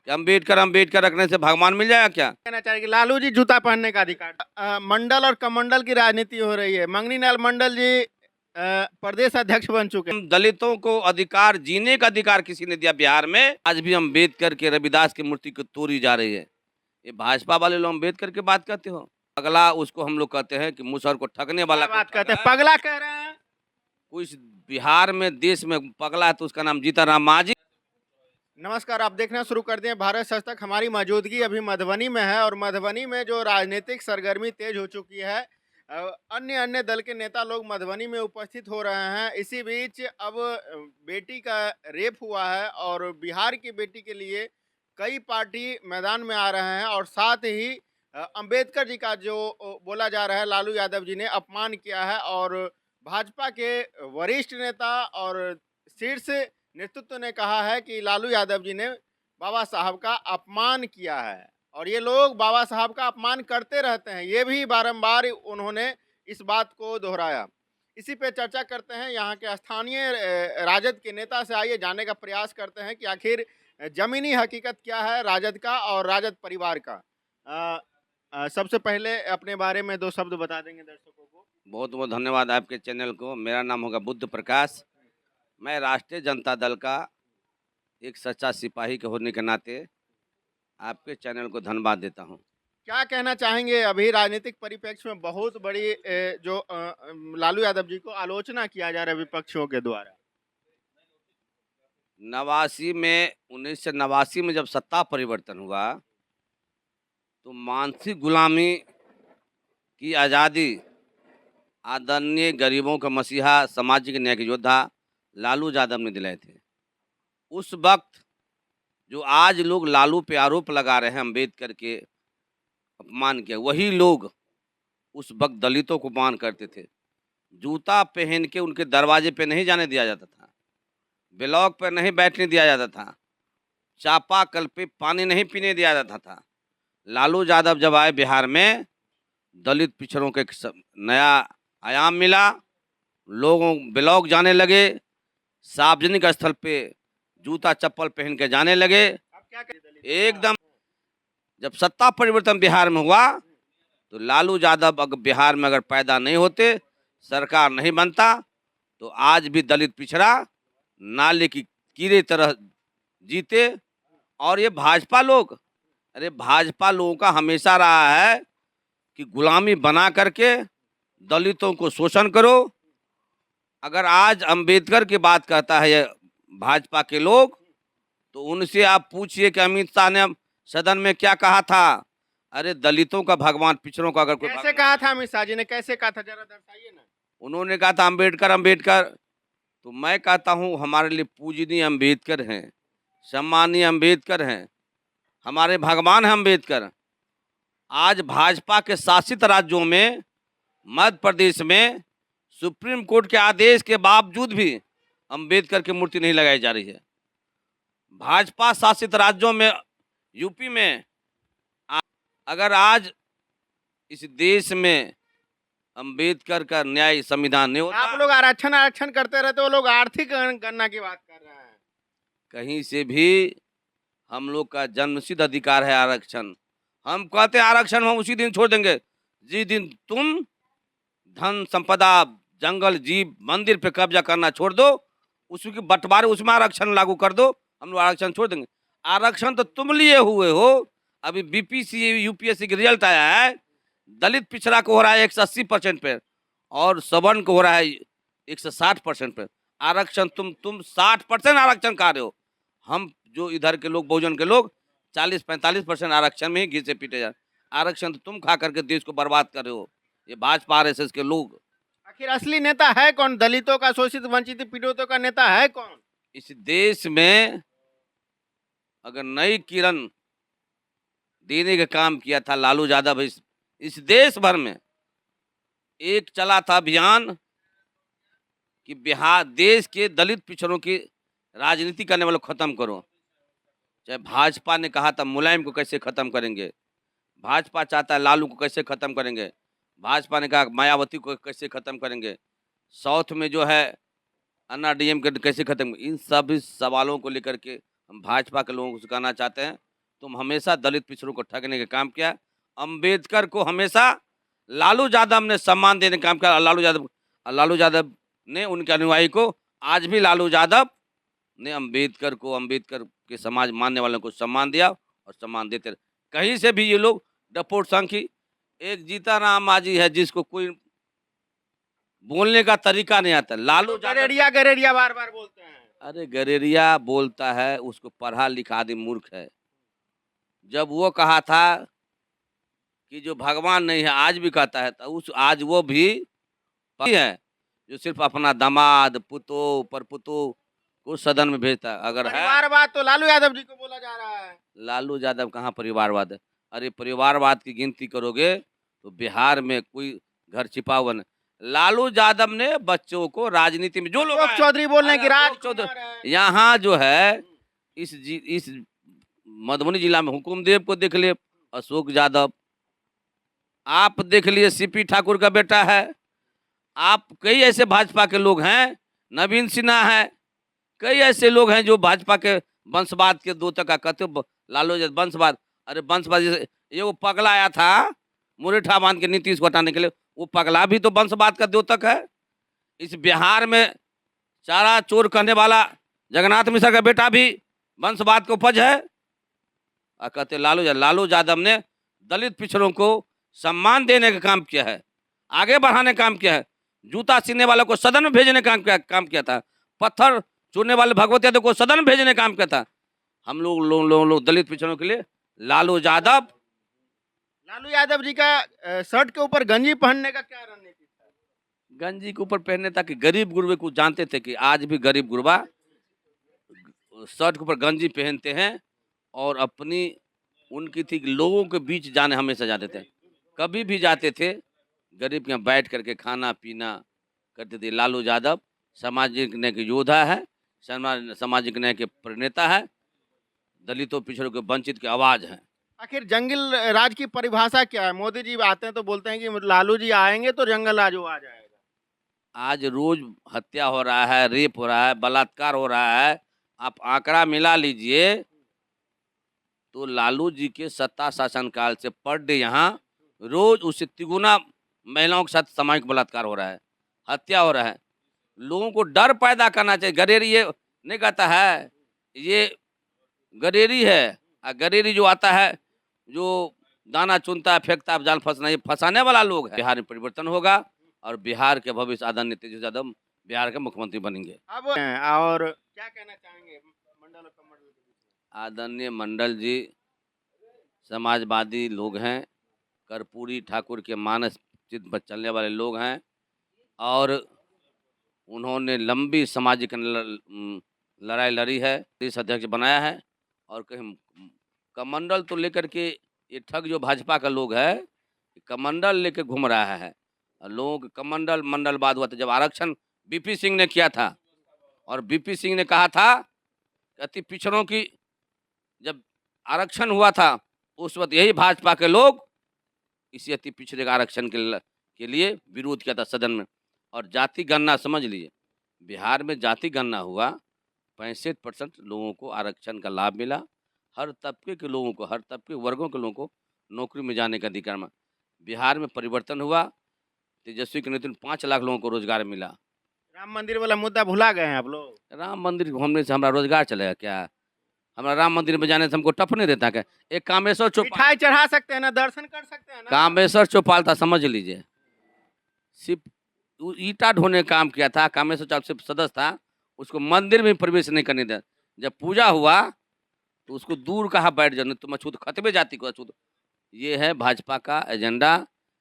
कि अम्बेडकर अम्बेडकर रखने से भगवान मिल जाएगा क्या? कहना चाहिए लालू जी जूता पहनने का अधिकार। मंडल और कमंडल की राजनीति हो रही है। मंगनी लाल मंडल जी प्रदेश अध्यक्ष बन चुके हैं। हम दलितों को अधिकार, जीने का अधिकार किसी ने दिया बिहार में? आज भी अम्बेडकर के, रविदास की मूर्ति को तोड़ी जा रही है। ये भाजपा वाले लोग अम्बेडकर की बात करते हो? अगला उसको हम लोग कहते हैं कि मुसहर को ठगने वाला क्या बात को कहते हैं, ठगा। पगला कह रहे हैं। कुछ बिहार में, देश में पगला है तो उसका नाम जीतन मांझी। नमस्कार, आप देखना शुरू कर दिए भारत सच तक। हमारी मौजूदगी अभी मधुबनी में है और मधुबनी में जो राजनीतिक सरगर्मी तेज हो चुकी है। अन्य अन्य दल के नेता लोग मधुबनी में उपस्थित हो रहे हैं। इसी बीच अब बेटी का रेप हुआ है और बिहार की बेटी के लिए कई पार्टी मैदान में आ रहे हैं और साथ ही अंबेडकर जी का जो बोला जा रहा है लालू यादव जी ने अपमान किया है और भाजपा के वरिष्ठ नेता और शीर्ष नेतृत्व ने कहा है कि लालू यादव जी ने बाबा साहब का अपमान किया है और ये लोग बाबा साहब का अपमान करते रहते हैं। ये भी बारंबार उन्होंने इस बात को दोहराया। इसी पे चर्चा करते हैं यहाँ के स्थानीय राजद के नेता से। आइए जानने का प्रयास करते हैं कि आखिर जमीनी हकीकत क्या है राजद का और राजद परिवार का। सबसे पहले अपने बारे में दो शब्द बता देंगे दर्शकों को। बहुत बहुत धन्यवाद आपके चैनल को। मेरा नाम होगा बुद्ध प्रकाश। मैं राष्ट्रीय जनता दल का एक सच्चा सिपाही के होने के नाते आपके चैनल को धन्यवाद देता हूं। क्या कहना चाहेंगे, अभी राजनीतिक परिप्रेक्ष्य में बहुत बड़ी जो लालू यादव जी को आलोचना किया जा रहा है विपक्षियों के द्वारा। 1989 में जब सत्ता परिवर्तन हुआ तो मानसिक गुलामी की आज़ादी आदरणीय गरीबों का मसीहा, सामाजिक न्याय के योद्धा लालू यादव ने दिलाए थे। उस वक्त जो आज लोग लालू पे आरोप लगा रहे हैं अम्बेडकर के अपमान किया, वही लोग उस वक्त दलितों को अपमान करते थे। जूता पहन के उनके दरवाजे पे नहीं जाने दिया जाता था, ब्लॉक पर नहीं बैठने दिया जाता था, चापाकल पे पानी नहीं पीने दिया जाता था। लालू यादव जब आए बिहार में, दलित पिछड़ों के नया आयाम मिला। लोगों ब्लॉक जाने लगे, सार्वजनिक स्थल पे जूता चप्पल पहन के जाने लगे। अब क्या एकदम जब सत्ता परिवर्तन बिहार में हुआ तो लालू यादव अगर बिहार में अगर पैदा नहीं होते, सरकार नहीं बनता, तो आज भी दलित पिछड़ा नाले की कीड़े तरह जीते। और ये भाजपा लोग, अरे भाजपा लोगों का हमेशा रहा है कि गुलामी बना करके दलितों को शोषण करो। अगर आज अंबेडकर की बात कहता है ये भाजपा के लोग, तो उनसे आप पूछिए कि अमित शाह ने सदन में क्या कहा था। अरे दलितों का भगवान, पिछड़ों का अगर कोई कैसे कहा था अमित शाह जी ने, कैसे कहा था, जरा दर्शाइए ना। उन्होंने कहा था अम्बेडकर अम्बेडकर। तो मैं कहता हूँ हमारे लिए पूजनीय अम्बेडकर हैं, सम्मानीय अम्बेडकर हैं, हमारे भगवान हैं अम्बेडकर। आज भाजपा के शासित राज्यों में, मध्य प्रदेश में सुप्रीम कोर्ट के आदेश के बावजूद भी अम्बेडकर की मूर्ति नहीं लगाई जा रही है। भाजपा शासित राज्यों में, यूपी में, अगर आज इस देश में अंबेडकर का न्याय संविधान नहीं होता। आप लोग आरक्षण आरक्षण करते रहते, वो लोग आर्थिक गणना की बात कर रहे हैं। कहीं से भी हम लोग का जन्मसिद्ध अधिकार है आरक्षण। हम कहते हैं आरक्षण हम उसी दिन छोड़ देंगे जिस दिन तुम धन संपदा, जंगल, जीव, मंदिर पे कब्जा करना छोड़ दो, उसकी बंटवारे उसमें आरक्षण लागू कर दो, हम लोग आरक्षण छोड़ देंगे। आरक्षण तो तुम लिए हुए हो। अभी बीपीसी यूपीएससी का रिजल्ट आया है, दलित पिछड़ा को हो रहा है 180% पे और सवर्ण को हो रहा है 160% पे। आरक्षण तुम 60% आरक्षण खा रहे हो। हम जो इधर के लोग, बहुजन के लोग 40-45% आरक्षण में ही घिसे पीटे जा रहे। आरक्षण तो तुम खा करके देश को बर्बाद कर रहे हो, ये भाजपा आरएसएस के लोग। आखिर असली नेता है कौन? दलितों का, शोषित वंचित पीड़ितों का नेता है कौन? इस देश में अगर नई किरण देने का काम किया था लालू यादव। इस देश भर में एक चला था अभियान कि बिहार देश के दलित पिछड़ों की राजनीति करने वालों को खत्म करो। चाहे भाजपा ने कहा था मुलायम को कैसे खत्म करेंगे, भाजपा चाहता है लालू को कैसे खत्म करेंगे, भाजपा ने कहा मायावती को कैसे खत्म करेंगे, साउथ में जो है अन्ना डीएम के कैसे खत्म। इन सभी सवालों को लेकर के हम भाजपा के लोगों को कहना चाहते हैं तुम हमेशा दलित पिछड़ों को ठगने का काम किया। अंबेडकर को हमेशा लालू यादव ने सम्मान देने का काम किया। लालू यादव ने उनके अनुयायी को, आज भी लालू यादव ने अंबेडकर के समाज मानने वालों को सम्मान दिया और सम्मान देते रहे। कहीं से भी ये लोग डपोट संखी, एक जीता राम मांझी है जिसको कोई बोलने का तरीका नहीं आता। लालू यादव, गरेरिया गरेरिया बार बार बोलते हैं। अरे गरेरिया बोलता है, उसको पढ़ा लिखा आदमी मूर्ख है। जब वो कहा था कि जो भगवान नहीं है, आज भी कहता है, तो आज वो भी है जो सिर्फ अपना दामाद पुतो परपुतो को सदन में भेजता है। अगर है परिवारवाद तो लालू यादव जी को बोला जा रहा है। लालू यादव कहाँ परिवारवाद है? अरे परिवारवाद की गिनती करोगे तो बिहार में कोई घर छिपा हुआ नहीं। लालू यादव ने बच्चों को राजनीति में जो लोग अशोक चौधरी बोलने की यहाँ जो है इस मधुबनी जिला में हुकुमदेव को देख लिए, अशोक यादव, आप देख लिए सीपी ठाकुर का बेटा है, आप कई ऐसे भाजपा के लोग हैं, नवीन सिन्हा है, कई ऐसे लोग हैं जो भाजपा के वंशवाद के दो तक कहते लालू यादव वंशवाद। अरे वंशवाद जैसे ये वो पगला आया था मुरेठा बांध के नीतीश को हटाने के लिए, वो पगला भी तो वंशवाद का द्योतक है। इस बिहार में चारा चोर कहने वाला जगन्नाथ मिश्र का बेटा भी वंशवाद का उपज है। और कहते लालू यादव ने दलित पिछड़ों को सम्मान देने का काम किया है, आगे बढ़ाने का काम किया है, जूता सीने वालों को सदन में भेजने का काम किया था, पत्थर चूरने वाले भगवती यादव को सदन में भेजने का काम किया था। हम लोग दलित पिछड़ों के लिए लालू यादव जी का शर्ट के ऊपर गंजी पहनने का क्या रणनीति था? गंजी के ऊपर पहनने था कि गरीब गुरबे को जानते थे कि आज भी गरीब गुरबा शर्ट के ऊपर गंजी पहनते हैं और अपनी उनकी थी कि लोगों के बीच जाने हमेशा जाते थे। कभी भी जाते थे गरीब के यहाँ बैठ करके खाना पीना करते थे। लालू यादव सामाजिक न्याय के योद्धा है, सामाजिक न्याय के प्रणेता है, दलितों पिछड़ों के वंचित की आवाज है। आखिर जंगल राज की परिभाषा क्या है? मोदी जी आते हैं तो बोलते हैं कि लालू जी आएंगे तो जंगल राज आ जाएगा। आज रोज हत्या हो रहा है, रेप हो रहा है, बलात्कार हो रहा है। आप आंकड़ा मिला लीजिए तो लालू जी के सत्ता शासन काल से पर डे यहाँ रोज उससे तिगुना महिलाओं के साथ सामूहिक बलात्कार हो रहा है, हत्या हो रहा है। लोगों को डर पैदा करना चाहिए। गडेरी ये नहीं कहता है ये गडेरी है, गडेरी जो आता है जो दाना चुनता है फेंकता है जान फंसना, ये फंसाने वाला लोग है। बिहार में परिवर्तन होगा और बिहार के भविष्य आदरणीय तेजस्वी यादव बिहार के मुख्यमंत्री बनेंगे। अब और क्या कहना चाहेंगे मंडल और कमंडल के बीच? आदरणीय मंडल जी समाजवादी लोग हैं, कर्पूरी ठाकुर के मानस चित्त पर चलने वाले लोग हैं और उन्होंने लंबी सामाजिक लड़ाई लड़ी है, देश अध्यक्ष बनाया है। और कहीं कमंडल तो लेकर के ये ठग जो भाजपा का लोग है कमंडल लेकर घूम रहा है। लोगों के कमंडल मंडलवाद हुआ था जब आरक्षण बीपी सिंह ने किया था और बीपी सिंह ने कहा था अति पिछड़ों की जब आरक्षण हुआ था उस वक्त यही भाजपा के लोग इसी अति पिछड़े का आरक्षण के लिए विरोध किया था सदन में। और जाति गणना समझ लीजिए, बिहार में जाति गणना हुआ, 65% लोगों को आरक्षण का लाभ मिला। हर तबके के लोगों को, हर तबके वर्गों के लोगों को नौकरी में जाने का अधिकार में बिहार में परिवर्तन हुआ। तेजस्वी के नेतृत्व 5 लाख लोगों को रोजगार मिला। राम मंदिर वाला मुद्दा भुला गए हैं आप लोग? राम मंदिर घूमने से हमारा रोजगार चलेगा क्या? हमारा राम मंदिर में जाने से हमको टफ नहीं देता क्या? एक कामेश्वर चौपाल मिठाई चढ़ा सकते हैं ना, दर्शन कर सकते हैं ना। कामेश्वर चौपाल था, समझ लीजिए, सिर्फ ईटा ढोने का काम किया था। कामेश्वर चौपाल सिर्फ सदस्य था, उसको मंदिर में प्रवेश नहीं करने दिया। जब पूजा हुआ तो उसको दूर कहा बैठ जाने, तुम अछूत खतबे जाति को अछूत। ये है भाजपा का एजेंडा।